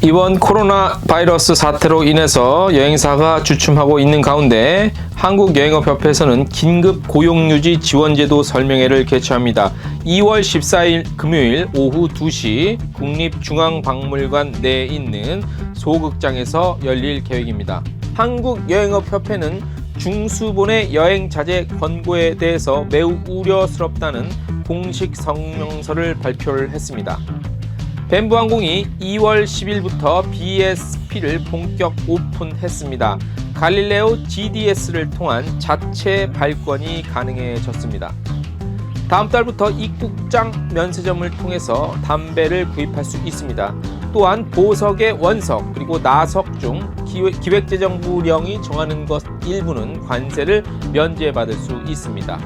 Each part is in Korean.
이번 코로나 바이러스 사태로 인해서 여행사가 주춤하고 있는 가운데 한국여행업협회에서는 긴급 고용유지 지원제도 설명회를 개최합니다. 2월 14일 금요일 오후 2시 국립중앙박물관 내에 있는 소극장에서 열릴 계획입니다. 한국여행업협회는 중수본의 여행 자제 권고에 대해서 매우 우려스럽다는 공식 성명서를 발표를 했습니다. 벤부항공이 2월 10일부터 BSP를 본격 오픈했습니다. 갈릴레오 GDS를 통한 자체 발권이 가능해졌습니다. 다음 달부터 입국장 면세점을 통해서 담배를 구입할 수 있습니다. 또한 보석의 원석 그리고 나석 중 기획재정부령이 정하는 것 일부는 관세를 면제받을 수 있습니다.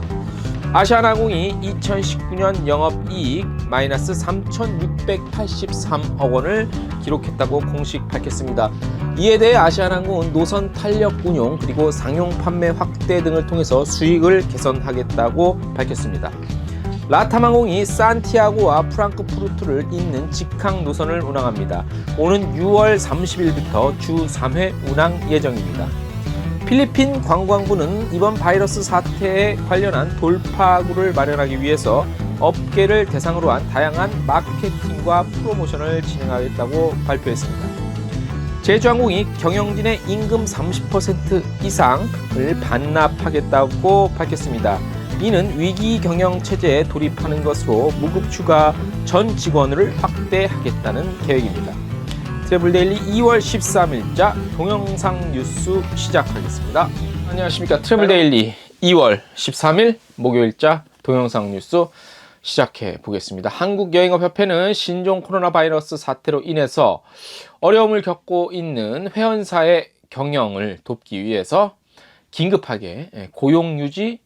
아시아나항공이 2019년 영업이익 마이너스 3,683억 원을 기록했다고 공식 밝혔습니다. 이에 대해 아시아나항공은 노선 탄력 운용 그리고 상용 판매 확대 등을 통해서 수익을 개선하겠다고 밝혔습니다. 라탐항공이 산티아고와 프랑크푸르트를 잇는 직항 노선을 운항합니다. 오는 6월 30일부터 주 3회 운항 예정입니다. 필리핀 관광부는 이번 바이러스 사태에 관련한 돌파구를 마련하기 위해서 업계를 대상으로 한 다양한 마케팅과 프로모션을 진행하겠다고 발표했습니다. 제주항공이 경영진의 임금 30% 이상을 반납하겠다고 밝혔습니다. 이는 위기 경영 체제에 돌입하는 것으로 무급 휴가 전 직원을 확대하겠다는 계획입니다. 트래블데일리 2월 13일자 동영상 뉴스 시작하겠습니다. 안녕하십니까. 트래블데일리 2월 13일 목요일자 동영상 뉴스 시작해 보겠습니다. 한국여행업협회는 신종 코로나 바이러스 사태로 인해서 어려움을 겪고 있는 회원사의 경영을 돕기 위해서 긴급하게 고용유지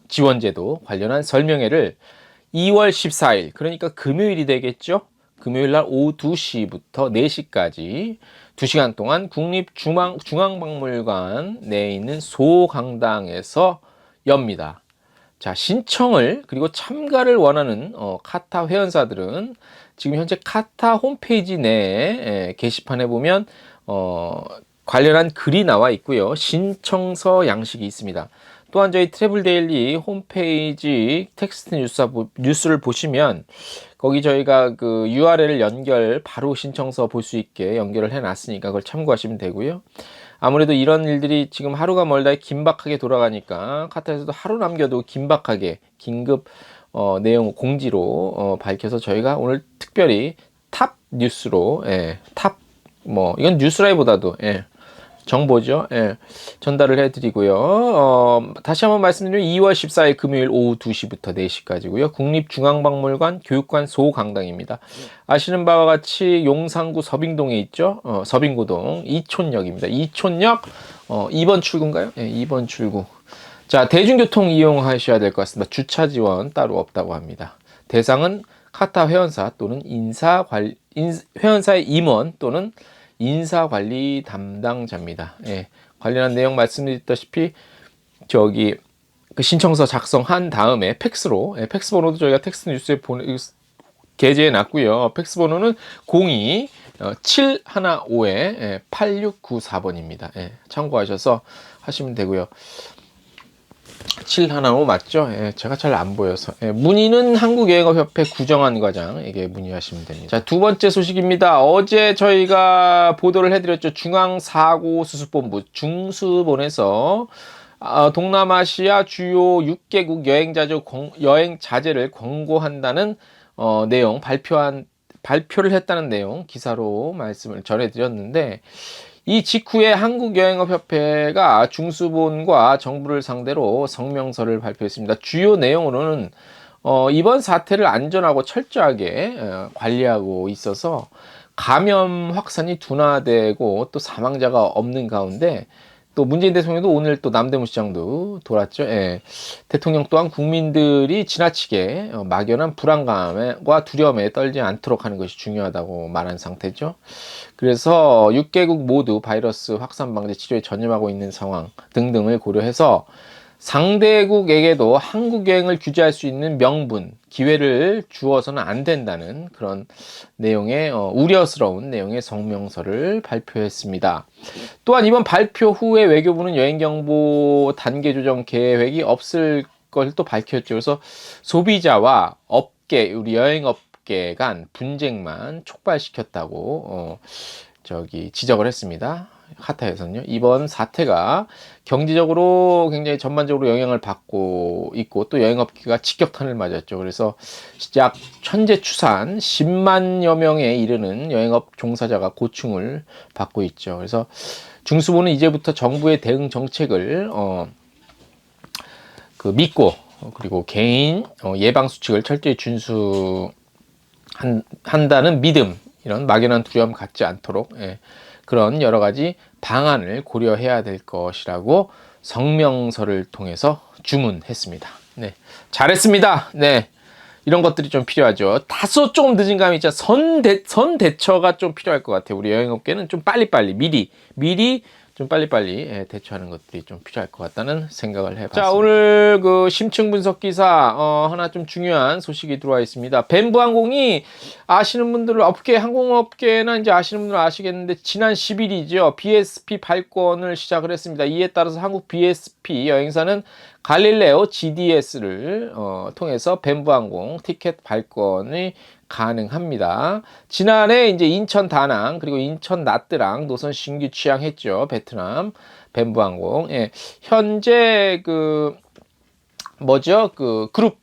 지원제도 관련한 설명회를 2월 14일 그러니까 금요일이 되겠죠. 금요일 날 오후 2시부터 4시까지 2시간 동안 국립중앙박물관 내에 있는 소강당에서 엽니다. 자, 신청을 그리고 참가를 원하는 카타 회원사들은 지금 현재 카타 홈페이지 내에 게시판에 보면 관련한 글이 나와 있고요. 신청서 양식이 있습니다. 또한 저희 트래블데일리 홈페이지 텍스트 뉴스를 보시면 거기 저희가 그 URL 바로 신청서 볼 수 있게 연결을 해놨으니까 그걸 참고하시면 되고요. 아무래도 이런 일들이 지금 하루가 멀다 긴박하게 돌아가니까 카타에서도 하루 남겨도 긴박하게 긴급 내용 공지로 밝혀서 저희가 오늘 특별히 탑 뉴스로 이건 뉴스라기보다도 정보죠. 전달을 해드리고요. 다시 한번 말씀드리면 2월 14일 금요일 오후 2시부터 4시까지고요. 국립중앙박물관 교육관 소강당입니다. 아시는 바와 같이 용산구 서빙동에 있죠. 서빙고동 이촌역입니다. 이촌역 2번 출구인가요? 2번 출구. 자, 대중교통 이용하셔야 될 것 같습니다. 주차 지원 따로 없다고 합니다. 대상은 카타 회원사 또는 회원사의 임원 또는 인사관리 담당자입니다. 관련한 내용 말씀드렸다시피 저기 그 신청서 작성한 다음에 팩스로 팩스 번호도 저희가 텍스트 뉴스에 게재해 놨고요. 팩스 번호는 02-715-8694번입니다. 참고하셔서 하시면 되고요. 715 맞죠? 제가 잘 안 보여서. 문의는 한국여행업협회 구정환 과장에게 문의하시면 됩니다. 자, 두 번째 소식입니다. 어제 저희가 보도를 해드렸죠. 중앙사고수습본부 중수본에서 동남아시아 주요 6개국 여행 자제를 권고한다는 내용 발표를 했다는 내용 기사로 말씀을 전해드렸는데 이 직후에 한국여행업협회가 중수본과 정부를 상대로 성명서를 발표했습니다. 주요 내용으로는 이번 사태를 안전하고 철저하게 관리하고 있어서 감염 확산이 둔화되고 또 사망자가 없는 가운데 또 문재인 대통령도 오늘 또 남대문 시장도 돌았죠. 대통령 또한 국민들이 지나치게 막연한 불안감과 두려움에 떨지 않도록 하는 것이 중요하다고 말한 상태죠. 그래서 6개국 모두 바이러스 확산 방지 치료에 전념하고 있는 상황 등등을 고려해서 상대국에게도 한국 여행을 규제할 수 있는 명분, 기회를 주어서는 안 된다는 그런 내용의 우려스러운 내용의 성명서를 발표했습니다. 또한 이번 발표 후에 외교부는 여행정보 단계 조정 계획이 없을 걸 또 밝혔죠. 그래서 소비자와 업계, 우리 여행업계 간 분쟁만 촉발시켰다고 지적을 했습니다. 카타에서는요. 이번 사태가 경제적으로 굉장히 전반적으로 영향을 받고 있고 또 여행업계가 직격탄을 맞았죠. 그래서 약 현재 추산 10만여 명에 이르는 여행업 종사자가 고충을 받고 있죠. 그래서 중수부는 이제부터 정부의 대응 정책을 믿고 그리고 개인 예방 수칙을 철저히 준수한다는 믿음, 이런 막연한 두려움 갖지 않도록 그런 여러 가지 방안을 고려해야 될 것이라고 성명서를 통해서 주문했습니다. 네, 잘했습니다. 네, 이런 것들이 좀 필요하죠. 다소 조금 늦은 감이 있죠. 선대처가 좀 필요할 것 같아요. 우리 여행업계는 좀 빨리빨리 미리 좀 빨리빨리 대처하는 것들이 좀 필요할 것 같다는 생각을 해봤습니다. 자, 오늘 그 심층 분석 기사 하나 좀 중요한 소식이 들어와 있습니다. 벤부항공이 아시는 분들, 항공업계나 이제 아시는 분들 아시겠는데 지난 10일이죠. BSP 발권을 시작을 했습니다. 이에 따라서 한국 BSP 여행사는 갈릴레오 GDS를 통해서 벤부항공 티켓 발권이 가능합니다. 지난해 이제 인천 다낭 그리고 인천 나트랑 노선 신규 취항했죠. 베트남 벤부항공. 예. 현재 그룹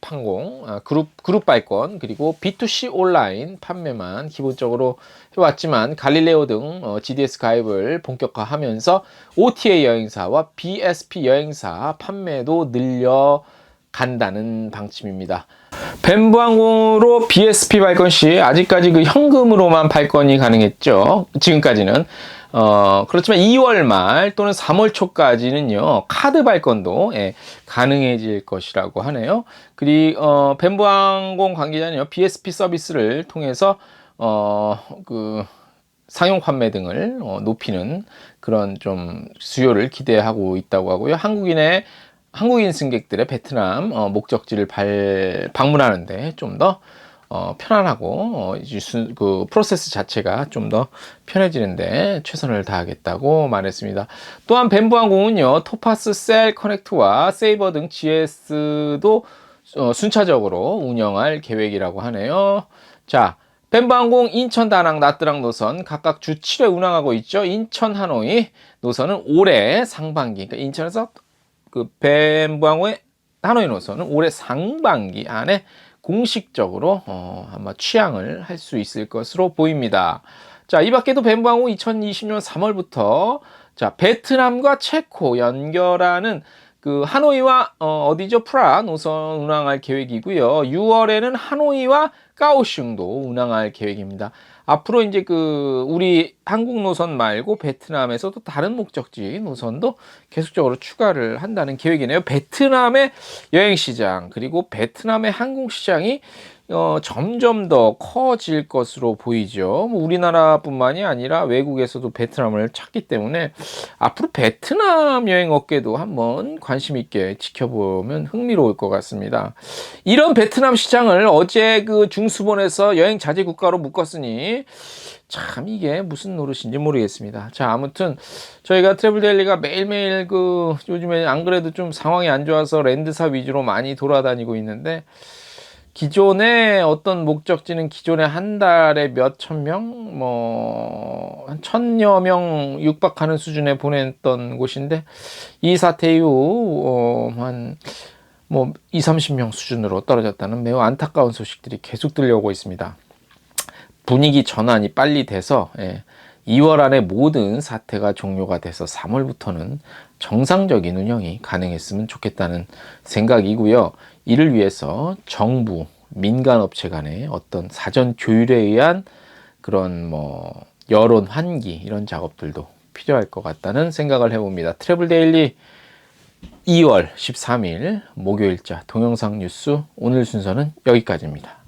항공, 그룹 발권, 그리고 B2C 온라인 판매만 기본적으로 해왔지만 갈릴레오 등 GDS 가입을 본격화하면서 OTA 여행사와 BSP 여행사 판매도 늘려간다는 방침입니다. 벤부항공으로 BSP 발권 시 아직까지 그 현금으로만 발권이 가능했죠. 지금까지는. 그렇지만 2월 말 또는 3월 초까지는요, 카드 발권도 가능해질 것이라고 하네요. 그리고 벤부항공 관계자는요, BSP 서비스를 통해서 상용 판매 등을 높이는 그런 좀 수요를 기대하고 있다고 하고요. 한국인 승객들의 베트남 목적지를 방문하는데 좀 더 편안하고 그 프로세스 자체가 좀 더 편해지는데 최선을 다하겠다고 말했습니다. 또한 벤부항공은요, 토파스, 셀, 커넥트와 세이버 등 GS도 순차적으로 운영할 계획이라고 하네요. 자, 벤부항공 인천 다낭 나트랑 노선 각각 주 7회 운항하고 있죠. 인천 하노이 노선은 올해 상반기, 그러니까 인천에서 그 벤부항공의 하노이 노선은 올해 상반기 안에 공식적으로 아마 취항을 할 수 있을 것으로 보입니다. 자, 이 밖에도 벤부항공 2020년 3월부터 자, 베트남과 체코 연결하는 그 하노이와 어디죠? 프라 노선 운항할 계획이고요. 6월에는 하노이와 까오슝도 운항할 계획입니다. 앞으로 이제 우리 한국 노선 말고 베트남에서도 다른 목적지 노선도 계속적으로 추가를 한다는 계획이네요. 베트남의 여행시장 그리고 베트남의 항공시장이 점점 더 커질 것으로 보이죠. 우리나라뿐만이 아니라 외국에서도 베트남을 찾기 때문에 앞으로 베트남 여행 업계도 한번 관심 있게 지켜보면 흥미로울 것 같습니다. 이런 베트남 시장을 어제 중수본에서 여행 자제 국가로 묶었으니 참 이게 무슨 노릇인지 모르겠습니다. 자, 아무튼 저희가 트래블데일리가 매일매일 요즘에 안 그래도 좀 상황이 안 좋아서 랜드사 위주로 많이 돌아다니고 있는데, 기존에 어떤 목적지는 기존에 한 달에 몇천 명, 한 1000여 명 육박하는 수준에 보냈던 곳인데, 이 사태 이후, 2, 30명 수준으로 떨어졌다는 매우 안타까운 소식들이 계속 들려오고 있습니다. 분위기 전환이 빨리 돼서, 2월 안에 모든 사태가 종료가 돼서 3월부터는 정상적인 운영이 가능했으면 좋겠다는 생각이고요. 이를 위해서 정부, 민간업체 간의 어떤 사전 조율에 의한 그런 여론 환기 이런 작업들도 필요할 것 같다는 생각을 해봅니다. 트래블데일리 2월 13일 목요일자 동영상 뉴스 오늘 순서는 여기까지입니다.